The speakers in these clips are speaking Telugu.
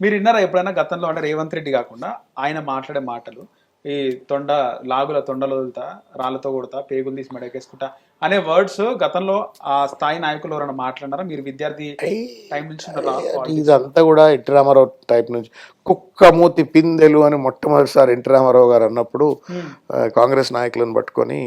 మీరు విన్నారా ఎప్పుడైనా గతంలో అంటే రేవంత్ రెడ్డి కాకుండా ఆయన మాట్లాడే మాటలు ఈ తొండలో వదులుతా రాళ్ళతో కొడతా పేగులు తీసి మెడకేసుకుంటా అనే వర్డ్స్ గతంలో ఆ స్థాయి నాయకులు ఎవరైనా మాట్లాడినారా? మీరు విద్యార్థి టైం నుంచి ఉన్నారా పాలిటిక్స్? ఇదంతా కూడా ఎన్టీ రామారావు టైప్ నుంచి కుక్క మూతి పిందెలు అని మొట్టమొదటిసారి ఎన్టీ రామారావు గారు అన్నప్పుడు కాంగ్రెస్ నాయకులను పట్టుకొని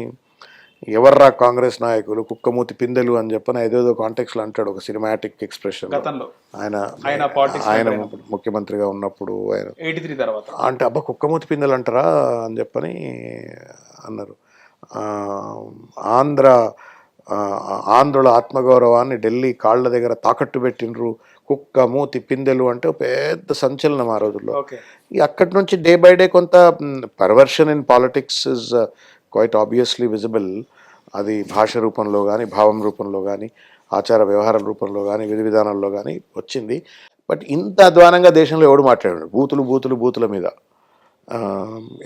ఎవర్రా కాంగ్రెస్ నాయకులు కుక్కమూతి పిందెలు అని చెప్పని ఏదేదో కాంటెక్స్ లో అంటాడు, ఒక సినిమాటిక్ ఎక్స్ప్రెషన్. గతంలో ఆయన politics ఆయన ముఖ్యమంత్రిగా ఉన్నప్పుడు ఆయన 83 తర్వాత అంటే అబ్బా కుక్కమూతి పిందెలు అంటారా అని చెప్పని అన్నారు. ఆంధ్రుల ఆత్మగౌరవాన్ని ఢిల్లీ కాళ్ళ దగ్గర తాకట్టు పెట్టినరు, కుక్క మూతి పిందెలు అంటే పెద్ద సంచలనం ఆ రోజుల్లో. అక్కడి నుంచి డే బై డే కొంత perversion in politics is quite obviously visible. అది భాష రూపంలో కానీ, భావం రూపంలో కానీ, ఆచార వ్యవహారాల రూపంలో కానీ, విధి విధానాల్లో కానీ వచ్చింది. బట్ ఇంత అధ్వానంగా దేశంలో ఎవడు మాట్లాడాడు? బూతుల మీద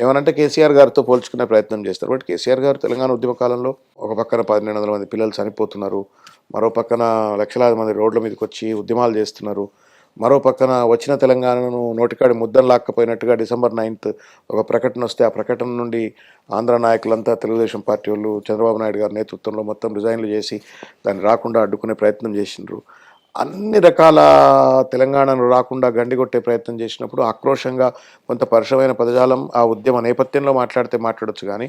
ఏమనంటే కేసీఆర్ గారితో పోల్చుకునే ప్రయత్నం చేస్తారు. బట్ కేసీఆర్ గారు తెలంగాణ ఉద్యమ కాలంలో ఒక పక్కన 1200 మంది పిల్లలు చనిపోతున్నారు, మరో పక్కన లక్షలాది మంది రోడ్ల మీదకి వచ్చి ఉద్యమాలు చేస్తున్నారు, మరో పక్కన వచ్చిన తెలంగాణను నోటికాడి ముద్దను లాక్కపోయినట్టుగా December 9th ఒక ప్రకటన వస్తే ఆ ప్రకటన నుండి ఆంధ్ర నాయకులంతా తెలుగుదేశం పార్టీ వాళ్ళు చంద్రబాబు నాయుడు గారి నేతృత్వంలో మొత్తం రిజైన్లు చేసి దాన్ని రాకుండా అడ్డుకునే ప్రయత్నం చేసిండ్రు. అన్ని రకాల తెలంగాణను రాకుండా గండిగొట్టే ప్రయత్నం చేసినప్పుడు ఆక్రోషంగా కొంత పరుషమైన పదజాలం ఆ ఉద్యమ నేపథ్యంలో మాట్లాడొచ్చు. కానీ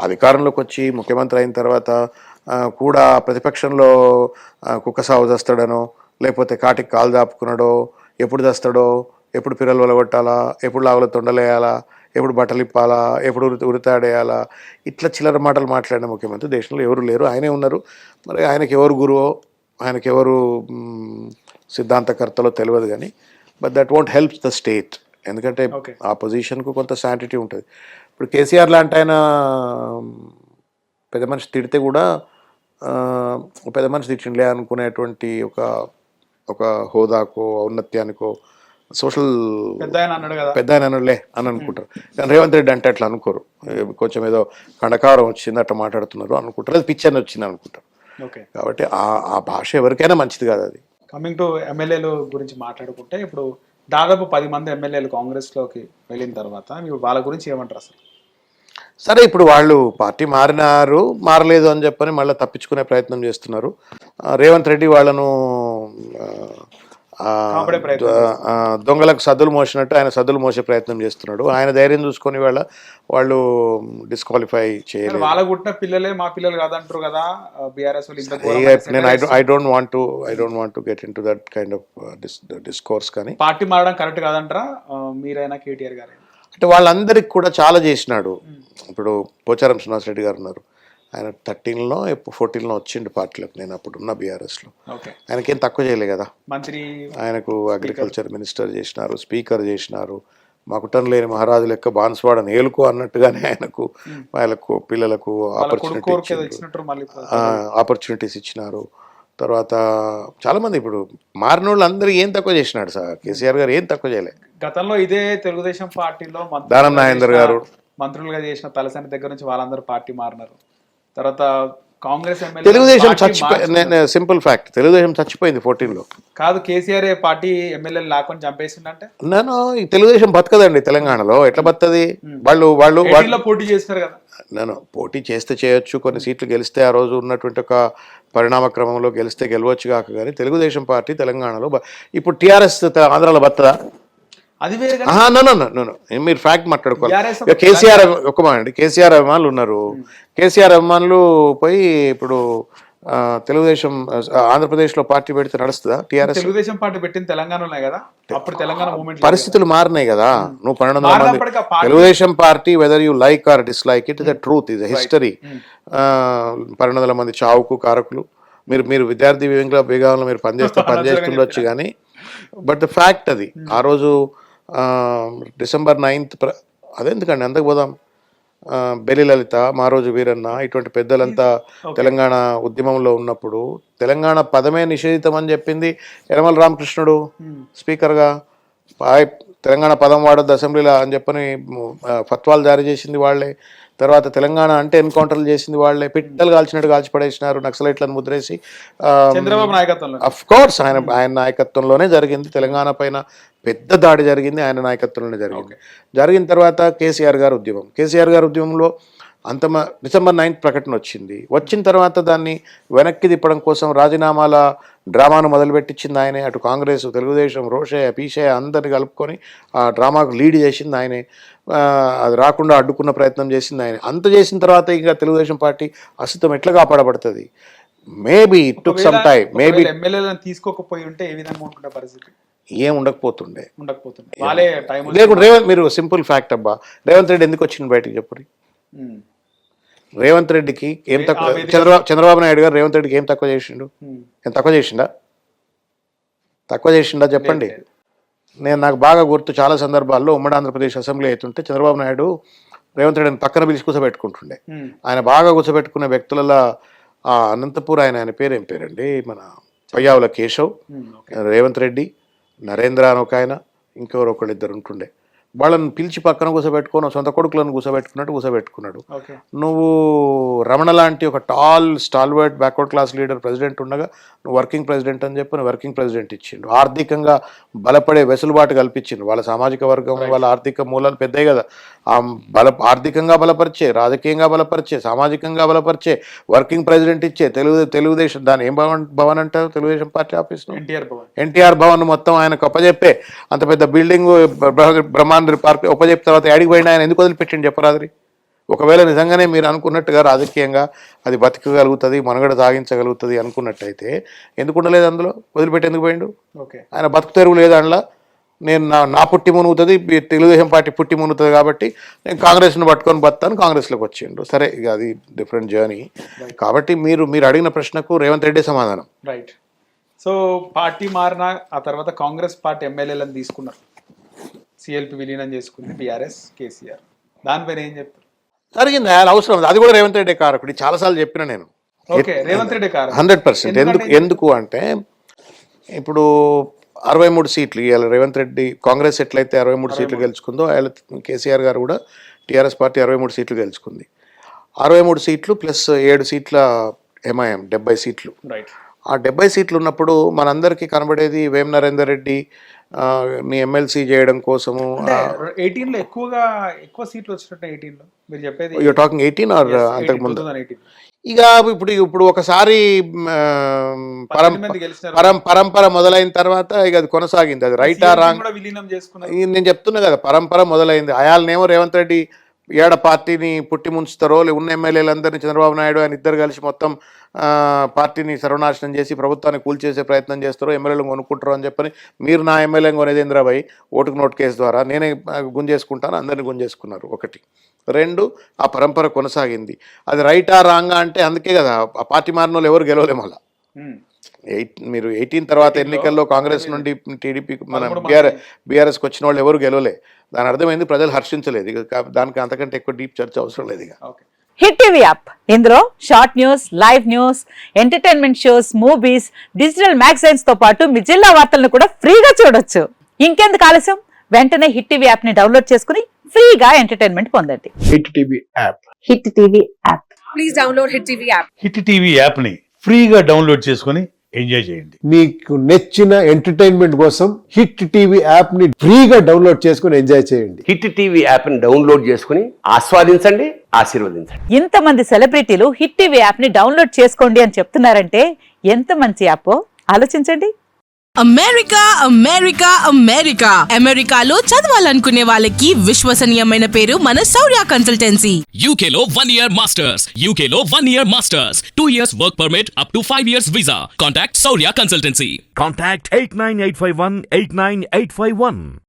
అధికారంలోకి వచ్చి ముఖ్యమంత్రి అయిన తర్వాత కూడా ప్రతిపక్షంలో కుక్క సాగు చేస్తాడనో, లేకపోతే కాటికి కాలు దాపుకున్నాడో, ఎప్పుడు తెస్తాడో, ఎప్పుడు పిల్లలు వలగొట్టాలా, ఎప్పుడు లాగుల తొండలేయాలా, ఎప్పుడు బట్టలు ఇప్పాలా, ఎప్పుడు ఉరితాడేయాలా, ఇట్లా చిల్లర మాటలు మాట్లాడిన ముఖ్యమంత్రి దేశంలో ఎవరు లేరు. ఆయనే ఉన్నారు. మరి ఆయనకి ఎవరు గురువో, ఆయనకి ఎవరు సిద్ధాంతకర్తలో తెలియదు. కానీ but that won't help the state. ఎందుకంటే ఆ పొజిషన్కు కొంత శాంటిటీ ఉంటుంది. ఇప్పుడు కేసీఆర్ లాంటి ఆయన పెద్ద మనిషి తిడితే కూడా పెద్ద మనిషి తిట్టిండలే అనుకునేటువంటి ఒక హోదాకో ఔన్నత్యానికో సోషల్ పెద్ద ఆయన అనలే అని అనుకుంటారు. కానీ రేవంత్ రెడ్డి అంటే అట్లా అనుకోరు. కొంచెం ఏదో కండకారం వచ్చింది అట్లా మాట్లాడుతున్నారు అనుకుంటారు, అది పిచ్చని వచ్చింది అనుకుంటారు. కాబట్టి ఆ భాష ఎవరికైనా మంచిది కాదు. అది కమింగ్ టు ఎమ్మెల్యేలు గురించి మాట్లాడుకుంటే, ఇప్పుడు దాదాపు 10 మంది ఎమ్మెల్యేలు కాంగ్రెస్లోకి వెళ్ళిన తర్వాత మీరు వాళ్ళ గురించి ఏమంటారు అసలు? సరే, ఇప్పుడు వాళ్ళు పార్టీ మారలేదు అని చెప్పని మళ్ళీ తప్పించుకునే ప్రయత్నం చేస్తున్నారు. రేవంత్ రెడ్డి వాళ్ళను దొంగలకు సద్దులు మోసినట్టు ఆయన సద్దులు మోసే ప్రయత్నం చేస్తున్నాడు. ఆయన ధైర్యం చూసుకొని వాళ్ళు డిస్క్వాలిఫై చేయలేదు. వాళ్ళ పుట్టిన పిల్లలే మా పిల్లలు కాదంటారు కదా బీఆర్ఎస్ నేను I don't want to get into that kind of discourse. కానీ పార్టీ మారడం కరెక్ట్ కాదంటారా మీరైనా కేటీఆర్ గారు? అంటే వాళ్ళందరికి కూడా చాలా చేసినాడు. ఇప్పుడు పోచారం శ్రీనివాసరెడ్డి గారు ఉన్నారు, ఆయన 13లో 14లో వచ్చిండు పార్టీలోకి. నేను అప్పుడు ఉన్న బీఆర్ఎస్లో. ఆయనకేం తక్కువ చేయలే కదా. ఆయనకు అగ్రికల్చర్ మినిస్టర్ చేసినారు, స్పీకర్ చేసినారు. మకుటం లేని మహారాజు లెక్క బాన్స్వాడ నేలుకో అన్నట్టుగానే ఆయనకు వాళ్ళకు పిల్లలకు ఆపర్చునిటీస్ ఇచ్చినారు. తర్వాత చాలామంది ఇప్పుడు మారిన వాళ్ళు అందరూ ఏం తక్కువ చేసినాడు సార్ కేసీఆర్ గారు, ఏం తక్కువ చేయలే. గతంలో ఇదే తెలుగుదేశం పార్టీలో దానం నాగేందర్ గారు మంత్రులుగా చేసిన తలసాని దగ్గర నుంచి వాళ్ళందరూ పార్టీ మారినారు. తర్వాత కాంగ్రెస్ తెలుగుదేశం చచ్చిపోయింది. సింపుల్ ఫ్యాక్ట్, తెలుగుదేశం చచ్చిపోయింది 14లో. కాదు, కేసీఆర్ పార్టీ ఎమ్మెల్యేలు లాక్కొని చంపేసిందంటే నేను తెలుగుదేశం బతకదండి తెలంగాణలో. ఎట్లా బతది? వాళ్ళు పోటీ చేస్తారు కదా. నేను పోటీ చేస్తే చేయొచ్చు, కొన్ని సీట్లు గెలిస్తే ఆ రోజు ఉన్నటువంటి ఒక పరిణామ క్రమంలో గెలవచ్చు కాక. కానీ తెలుగుదేశం పార్టీ తెలంగాణలో ఇప్పుడు టీఆర్ఎస్ ఆంధ్రాలో బతదా? అది వేరే. మీరు ఫ్యాక్ట్ మాట్లాడుకోవాలి. కేసీఆర్ ఒక మాట, కేసీఆర్ అభిమానులు ఉన్నారు. కేసీఆర్ అభిమానులు పోయి ఇప్పుడు తెలుగుదేశం ఆంధ్రప్రదేశ్లో పార్టీ పెడితే నడుస్తుందా? టీఆర్ఎస్ తెలుగుదేశం పార్టీ పెట్టిన తెలంగాణలో కదా, అప్పుడు తెలంగాణ మూవ్మెంట్ పరిస్థితులు మారినాయి కదా. నువ్వు 1200 మంది Telugu Desam party, whether you like are dislike it, is the truth, is the history. 1200 మంది చావుకు కారకులు. మీరు విద్యార్థి విభాగంలో మీరు పనిచేస్తుండొచ్చు కానీ బట్ ద ఫ్యాక్ట్ అది. ఆ రోజు December 9th అదెందుకండి అంతకు పోదాం. బెలి లలిత, మారోజు వీరన్న, ఇటువంటి పెద్దలంతా తెలంగాణ ఉద్యమంలో ఉన్నప్పుడు తెలంగాణ పదమే నిషేధితం అని చెప్పింది యనమల రామకృష్ణుడు స్పీకర్గా. తెలంగాణ పదం వాడొద్దు అసెంబ్లీలో అని చెప్పని ఫత్వాలు జారీ చేసింది వాళ్ళే. తర్వాత తెలంగాణ అంటే ఎన్కౌంటర్లు చేసింది వాళ్ళే, పిట్టలు కాల్చినట్టు కాల్చిపడేసినారు నక్సలైట్లను ముద్రేసి. చంద్రబాబు నాయకత్వంలో అఫ్ కోర్స్ ఆయన నాయకత్వంలోనే జరిగింది. తెలంగాణ పైన పెద్ద దాడి జరిగింది ఆయన నాయకత్వంలోనే జరిగింది. జరిగిన తర్వాత కేసీఆర్ గారి ఉద్యమంలో డిసెంబర్ 9 ప్రకటన వచ్చిన తర్వాత దాన్ని వెనక్కి తిప్పడం కోసం రాజీనామాల డ్రామాను మొదలుపెట్టించింది ఆయనే. అటు కాంగ్రెస్, తెలుగుదేశం, రోషయ్య, పీషయ్య అందరిని కలుపుకొని ఆ డ్రామాకు లీడ్ చేసింది ఆయనే. అది రాకుండా అడ్డుకున్న ప్రయత్నం చేసింది ఆయన. అంత చేసిన తర్వాత ఇంకా తెలుగుదేశం పార్టీ అస్తిత్వం ఎట్లా కాపాడబడుతుంది? Maybe took some time. Maybe ఎమ్మెల్యేలను తీసుకోకపోయి ఉంటే ఏ విధంగా ఉంటుండే పరిస్థితి? ఏం ఉండకపోతుండే. లేకుండా మీరు సింపుల్ ఫ్యాక్ట్ అబ్బా, రేవంత్ రెడ్డి ఎందుకు వచ్చింది బయటికి చెప్పురి. రేవంత్ రెడ్డికి ఏం తక్కువ, చంద్రబాబు నాయుడు గారు రేవంత్ రెడ్డికి ఏం తక్కువ చేసిండు? ఏం తక్కువ చేసిండా చెప్పండి. నాకు బాగా గుర్తు, చాలా సందర్భాల్లో ఉమ్మడి ఆంధ్రప్రదేశ్ అసెంబ్లీ అవుతుంటే చంద్రబాబు నాయుడు రేవంత్ రెడ్డిని పక్కన పిలిచి కూర్చోబెట్టుకుంటుండే. ఆయన బాగా కూర్చోబెట్టుకునే వ్యక్తులలో అనంతపూర్ ఆయన పేరు ఏం పేరండి, మన పయ్యావుల కేశవ్, రేవంత్ రెడ్డి, నరేంద్ర అని ఒక ఆయన, ఇంకెవరు ఒకళ్ళిద్దరు ఉంటుండే. వాళ్ళని పిలిచి పక్కన కూర్చోబెట్టుకొని సొంత కొడుకులను కూర్చోబెట్టుకున్నాడు. నువ్వు రమణ లాంటి ఒక stalwart backward class leader president ఉండగా నువ్వు వర్కింగ్ ప్రెసిడెంట్ అని చెప్పి వర్కింగ్ ప్రెసిడెంట్ ఇచ్చిండు. ఆర్థికంగా బలపడే వెసులుబాటు కల్పించిండు. వాళ్ళ సామాజిక వర్గం, వాళ్ళ ఆర్థిక మూలాలు పెద్దవి కదా. ఆర్థికంగా బలపరిచే, రాజకీయంగా బలపరిచే, సామాజికంగా బలపరిచే వర్కింగ్ ప్రెసిడెంట్ ఇచ్చే తెలుగుదేశం, దాని ఏం భవన్ అంటారు తెలుగుదేశం పార్టీ ఆఫీస్, ఎన్టీఆర్ భవన్ మొత్తం ఆయనకు అప్పచెప్పే అంత పెద్ద బిల్డింగ్ బ్రహ్మాండ పార్క్ ఒప్పచెప్పిన తర్వాత యాడికి పోయినా ఆయన ఎందుకు వదిలిపెట్టిండి చెప్పరాదురి. ఒకవేళ నిజంగానే మీరు అనుకున్నట్టుగా రాజకీయంగా అది బతకగలుగుతుంది, మనుగడ సాగించగలుగుతుంది అనుకున్నట్టయితే ఎందుకు ఉండలేదు అందులో? వదిలిపెట్టి ఎందుకు పోయిండు? ఆయన బతుకు తెరువు లేదు అందులో. నేను నా పుట్టి మునుగుతుంది, తెలుగుదేశం పార్టీ పుట్టి మునుగుతుంది కాబట్టి నేను కాంగ్రెస్ను పట్టుకొని బతాను, కాంగ్రెస్లోకి వచ్చిండు. సరే, ఇక అది డిఫరెంట్ జర్నీ. కాబట్టి మీరు అడిగిన ప్రశ్నకు రేవంత్ రెడ్డి సమాధానం. రైట్. సో పార్టీ మారిన ఆ తర్వాత కాంగ్రెస్ పార్టీ ఎమ్మెల్యేలను తీసుకున్నారు, సిఎల్పి విలీనం చేసుకుంది టీఆర్ఎస్, కేసీఆర్. దానిపైన ఏం చెప్తారు? జరిగింది, ఆయన అవసరం. అది కూడా రేవంత్ రెడ్డి కారకుడు. చాలాసార్లు చెప్పిన నేను. రేవంత్ రెడ్డి కారకుడు 100%. ఎందుకు అంటే ఇప్పుడు 63 సీట్లు ఇవాళ రేవంత్ రెడ్డి, కాంగ్రెస్ ఎట్లయితే 63 సీట్లు గెలుచుకుందో కేసీఆర్ గారు కూడా టీఆర్ఎస్ పార్టీ 63 సీట్లు గెలుచుకుంది. 63 సీట్లు ప్లస్ 7 సీట్ల ఎంఐఎం 70 సీట్లు. ఆ 70 సీట్లు ఉన్నప్పుడు మనందరికీ కనబడేది వేం నరేందర్ రెడ్డి నీ ఎమ్మెల్సీ చేయడం కోసము 18లో ఎక్కువ సీట్లు వచ్చినట్టు 18లో మీరు చెప్పేది. యూర్ టాకింగ్ 18 ఆర్ అంతకుముందు? ఇక ఇప్పుడు ఒకసారి పరంపర మొదలైన తర్వాత ఇక అది కొనసాగింది. అది రైట్ ఆ రాంగ్ నేను చెప్తున్నా కదా. పరంపర మొదలైంది. అయాలనేమో రేవంత్ రెడ్డి ఏడ పార్టీని పుట్టి ముంచుతారో, ఉన్న ఎమ్మెల్యేలందరినీ చంద్రబాబు నాయుడు ఆయన ఇద్దరు కలిసి మొత్తం పార్టీని సర్వనాశనం చేసి ప్రభుత్వాన్ని కూల్చేసే ప్రయత్నం చేస్తారో, ఎమ్మెల్యేలు కొనుక్కుంటారో అని చెప్పని మీరు నా ఎమ్మెల్యే కొనేది ఇంద్రాబాయి ఓటుకు నోటు కేసు ద్వారా నేనే గుంజేసుకుంటాను, అందరినీ గుంజేసుకున్నారు. 1. 2, ఆ పరంపర కొనసాగింది. అది రైటా రాంగా అంటే అందుకే కదా ఆ పార్టీ మారిన వాళ్ళు ఎవరు గెలవలే. మళ్ళా మీరు 18 తర్వాత ఎన్నికల్లో కాంగ్రెస్ నుండి టీడీపీ మన బీఆర్ఎస్కి వచ్చిన వాళ్ళు ఎవరు గెలవలే. దాని అర్థమైంది ప్రజలు హర్షించలేదు. ఇక దానికి అంతకంటే ఎక్కువ డీప్ చర్చ అవసరం లేదు. ఇక హిట్ టీవీ యాప్, ఇందులో short news, live news, entertainment shows, movies, digital magazines తో పాటు మీ జిల్లా వార్తలను కూడా ఫ్రీగా చూడొచ్చు. ఇంకెందుకు ఆలస్యం, వెంటనే హిట్ టీవీ యాప్ ని డౌన్లోడ్ చేసుకుని ఫ్రీగా ఎంటర్టైన్మెంట్ పొందండి. Hit TV app, hit TV app, please download hit TV app. Hit TV app ని ఫ్రీగా డౌన్లోడ్ చేసుకుని ఎంజాయ్ చేయండి. మీకు నచ్చిన ఎంటర్టైన్మెంట్ కోసం హిట్ టీవీ యాప్ ని ఫ్రీగా డౌన్లోడ్ చేసుకుని ఎంజాయ్ చేయండి. హిట్ టీవీ యాప్ ని డౌన్లోడ్ చేసుకుని ఆస్వాదించండి, ఆశీర్వదించండి. ఇంతమంది సెలబ్రిటీలు హిట్ టీవీ యాప్ ని డౌన్లోడ్ చేసుకోండి అని చెప్తున్నారంటే ఎంత మంచి యాప్ ఆలోచించండి. అమెరికా అమెరికాలో చదవాలనుకునే వాళ్ళకి విశ్వసనీయమైన పేరు మన శౌర్య కన్సల్టెన్సీ. UK లో 1 year masters, UK లో 1 year masters, 2 years work permit up to 5 years visa. Contact Saurya Consultancy. Contact 89851 89851.